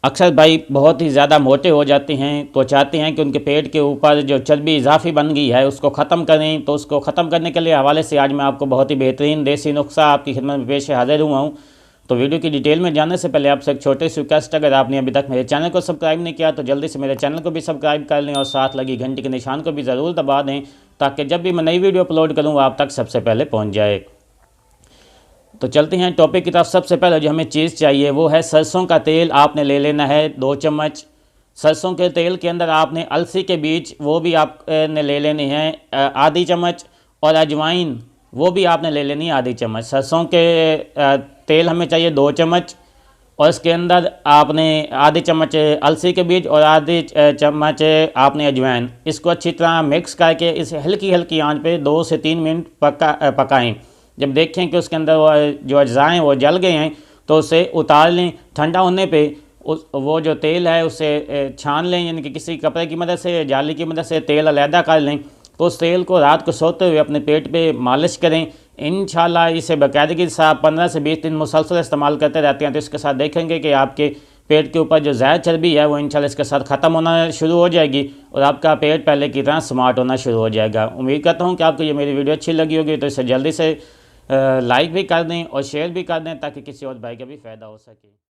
अक्सर भाई बहुत ही ज़्यादा मोटे हो जाते हैं तो चाहते हैं कि उनके पेट के ऊपर जो चर्बी इजाफी बन गई है उसको ख़त्म करें। तो उसको ख़त्म करने के लिए हवाले से आज मैं आपको बहुत ही बेहतरीन देसी नुस्खा आपकी खिदमत में पेश हाजिर हुआ हूँ। तो वीडियो की डिटेल में जाने से पहले आपसे एक छोटी सी रिक्वेस्ट, अगर आपने अभी तक मेरे चैनल को सब्सक्राइब नहीं किया तो जल्दी से मेरे चैनल को भी सब्सक्राइब कर लें और साथ लगी घंटी के निशान को भी ज़रूर दबा दें ताकि जब भी मैं नई वीडियो अपलोड करूँ आप तक सबसे पहले पहुँच जाए। तो चलते हैं टॉपिक की तरफ। सबसे पहले जो हमें चीज़ चाहिए वो है सरसों का तेल। आपने ले लेना है 2 चम्मच। सरसों के तेल के अंदर आपने अलसी के बीज वो भी आपने ले लेने हैं आधी चम्मच, और अजवाइन वो भी आपने ले लेनी है आधी चम्मच। सरसों के तेल हमें चाहिए 2 चम्मच, और इसके अंदर आपने आधी चम्मच अलसी के बीज और आधी चम्मच आपने अजवाइन। इसको अच्छी तरह मिक्स करके इसे हल्की हल्की आंच पे 2 से 3 मिनट पकाएं। जब देखें कि उसके अंदर जो अज्जाएँ वो जल गए हैं तो उसे उतार लें। ठंडा होने पे वो जो तेल है उसे छान लें, यानी कि किसी कपड़े की मदद से, जाली की मदद से तेल अलहदा कर लें। तो उस तेल को रात को सोते हुए अपने पेट पे मालिश करें। इंशाल्लाह इसे बाकायदगी के साथ 15 से 20 दिन मुसलसल इस्तेमाल करते रहते हैं तो इसके साथ देखेंगे कि आपके पेट के ऊपर जो ज़्यादा चर्बी है वो इंशाल्लाह इसके साथ ख़त्म होना शुरू हो जाएगी और आपका पेट पहले की तरह स्मार्ट होना शुरू हो जाएगा। उम्मीद करता हूँ कि आपको ये मेरी वीडियो अच्छी लगी होगी, तो इसे जल्दी से लाइक भी कर दें और शेयर भी कर दें ताकि किसी और भाई का भी फ़ायदा हो सके।